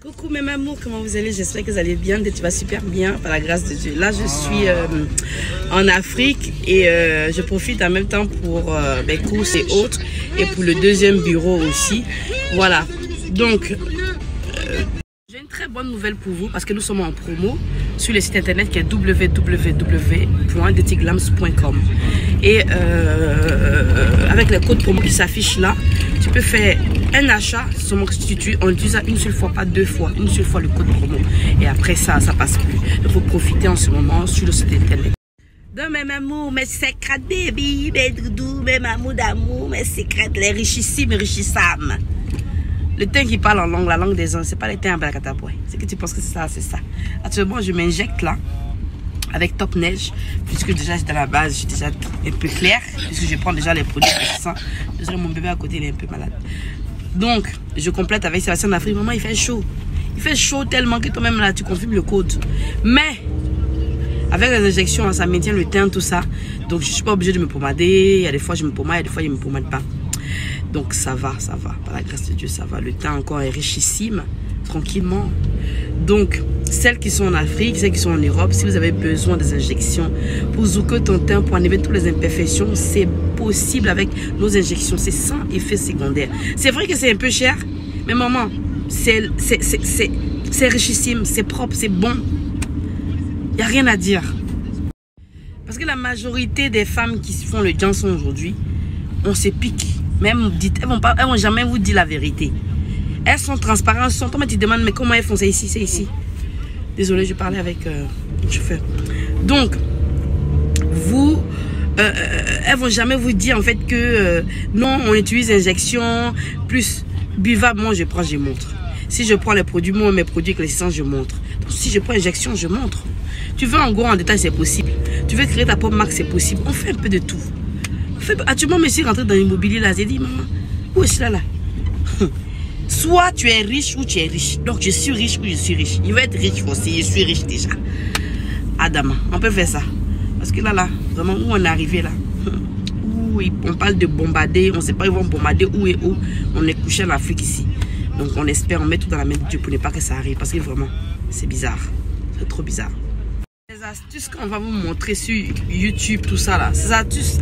Coucou mes amours, comment vous allez? J'espère que vous allez bien. Tu vas super bien par la grâce de Dieu. Là je suis en Afrique et je profite en même temps pour mes courses et autres et pour le deuxième bureau aussi. Voilà, donc j'ai une très bonne nouvelle pour vous parce que nous sommes en promo sur le site internet qui est www.detiglams.com et avec les codes promo qui s'affichent là, tu peux faire un achat, on utilise ça une seule fois, pas deux fois, une seule fois le code promo et après ça passe plus. Il faut profiter en ce moment sur le site internet. Donc mes amours, mes secrets baby, mes doudous, mes mamours d'amour, mes secrets, les richissimes, richissames. Le teint qui parle en langue, la langue des uns, c'est pas le teint à Blacatapoué. C'est que tu penses que c'est ça, c'est ça. Actuellement, je m'injecte là, avec Top Neige, puisque déjà à la base, je suis déjà un peu claire, puisque je prends déjà les produits puissants. Désolé, mon bébé à côté, il est un peu malade. Donc, je complète avec Sébastien d'Afrique. Maman, il fait chaud. Il fait chaud tellement que toi-même là, tu confirmes le code. Mais, avec les injections, ça maintient le teint, tout ça. Donc, je suis pas obligée de me pomader. Il y a des fois, je me pomade, il y a des fois, je ne me pomade pas. Donc ça va, par la grâce de Dieu, ça va. Le teint encore est richissime, tranquillement. Donc, celles qui sont en Afrique, celles qui sont en Europe, si vous avez besoin des injections pour zouker ton teint, pour enlever toutes les imperfections, c'est possible avec nos injections. C'est sans effet secondaire. C'est vrai que c'est un peu cher, mais maman, c'est richissime, c'est propre, c'est bon. Il n'y a rien à dire. Parce que la majorité des femmes qui font le Johnson aujourd'hui, on se pique. Même dites, elles vont jamais vous dire la vérité. Elles sont transparentes. Toi, tu te demandes, mais comment elles font? C'est ici, c'est ici. Désolée, je parlais avec le chauffeur. Donc, vous, elles vont jamais vous dire en fait que non, on utilise injection plus buvable. Moi, je prends, je montre. Si je prends les produits, moi, mes produits avec l'essence, je montre. Donc, si je prends injection, je montre. Tu veux en gros, en détail, c'est possible. Tu veux créer ta propre marque, c'est possible. On fait un peu de tout. Actuellement, je suis rentré dans l'immobilier là. J'ai dit, maman, où est-ce là? Soit tu es riche ou tu es riche. Donc, je suis riche ou je suis riche. Il va être riche aussi, je suis riche déjà. Adama, on peut faire ça. Parce que là, vraiment, où on est arrivé là? Où on parle de bombarder, on ne sait pas, ils vont bombarder où et où. On est couché en Afrique ici. Donc, on espère, on met tout dans la main de Dieu pour ne pas que ça arrive. Parce que vraiment, c'est bizarre. C'est trop bizarre. Les astuces qu'on va vous montrer sur YouTube, tout ça là, ces astuces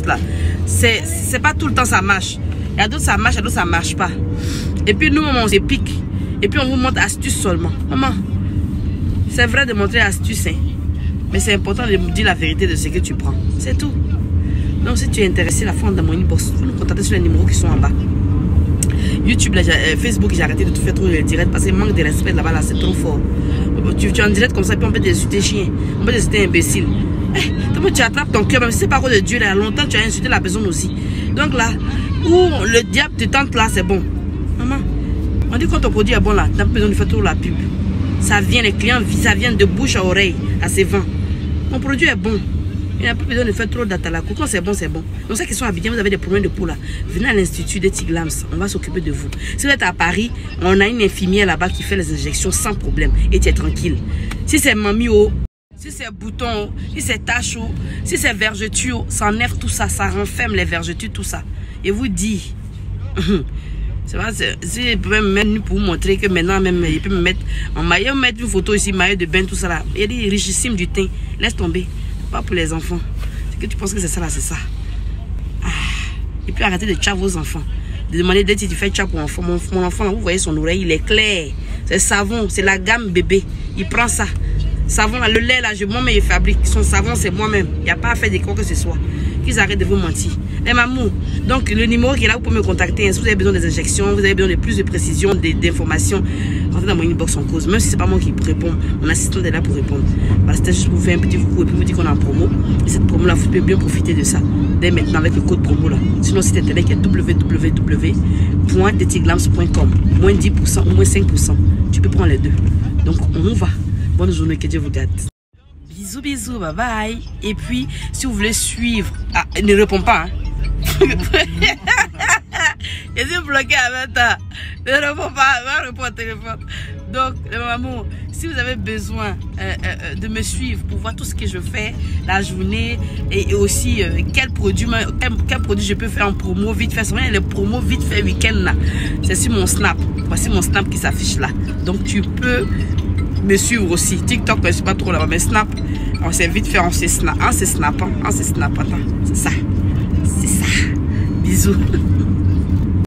là, c'est pas tout le temps ça marche. Il y a d'autres ça marche, il y a d'autres ça marche pas. Et puis nous on se pique. Et puis on vous montre astuces seulement. Maman, c'est vrai de montrer astuces, hein, mais c'est important de me dire la vérité de ce que tu prends. C'est tout. Donc si tu es intéressé, la fin de mon inbox, vous nous contactez sur les numéros qui sont en bas. YouTube, là, Facebook, j'ai arrêté de tout faire trop le direct parce que manque de respect là-bas, là, c'est trop fort. Tu es en direct comme ça, puis on peut insulter chien, on peut insulter imbécile. Tu attrapes ton cœur, même si c'est pas de Dieu, là, longtemps tu as insulté la personne aussi. Donc là, où le diable te tente là, c'est bon. Maman, on dit quand ton produit est bon là, tu n'as pas besoin de faire trop la pub. Ça vient, les clients, ça vient de bouche à oreille, à ses vents. Mon produit est bon. Il n'y a pas besoin de faire trop d'atalakou. Quand c'est bon, c'est bon. Donc, ceux qui sont habillés, vous avez des problèmes de peau là. Venez à l'Institut de Tiglams. On va s'occuper de vous. Si vous êtes à Paris, on a une infirmière là-bas qui fait les injections sans problème. Et tu es tranquille. Si c'est mamie, si c'est bouton, si c'est tache, si c'est vergeture, ça enlève tout ça. Ça renferme les vergetures, tout ça. Et vous dit. C'est vrai, il peut même mettre pour vous montrer que maintenant, même, il peut me mettre en maillot, mettre une photo ici, maillot de bain, tout ça là. Il est richissime du teint. Laisse tomber. Pas pour les enfants. C'est que tu penses que c'est ça là, c'est ça. Ah. Et puis arrêtez de tchap vos enfants. De demander d'être si tu fais tchap pour enfant. Mon enfant là, vous voyez son oreille, il est clair. C'est savon, c'est la gamme bébé. Il prend ça. Savon là, le lait là, moi-même je fabrique. Son savon c'est moi-même. Il n'y a pas à faire des quoi que ce soit. Qu'ils arrêtent de vous mentir. Les mamous. Donc le numéro qui est là, vous pouvez me contacter. Si vous avez besoin des injections, vous avez besoin de plus de précision, d'informations, rentrez dans mon inbox en cause. Même si c'est pas moi qui réponds, mon assistant est là pour répondre. Voilà, c'était juste pour vous faire un petit coucou et puis vous dire qu'on est en promo. Et cette promo là, vous pouvez bien profiter de ça dès maintenant avec le code promo là. Sinon, site internet est www.detiglams.com. Moins 10% ou moins 5%. Tu peux prendre les deux. Donc on va. Bonne journée, que Dieu vous garde. Bisous, bisous, bye bye. Et puis, si vous voulez suivre... Ah, ne réponds pas, hein. Je suis bloqué avec ça. Ne réponds pas, va répondre au téléphone. Donc, les mamans, si vous avez besoin de me suivre pour voir tout ce que je fais la journée et aussi quel produit je peux faire en promo vite fait. Les promos vite fait week-end là, c'est sur mon Snap. Voici mon Snap qui s'affiche là. Donc tu peux me suivre aussi. TikTok, je ne suis pas trop là-bas, mais Snap, on s'est vite fait, on s'est Snap. Ah, c'est Snap, hein. Ah, c'est Snap, attends. C'est ça. C'est ça. Bisous.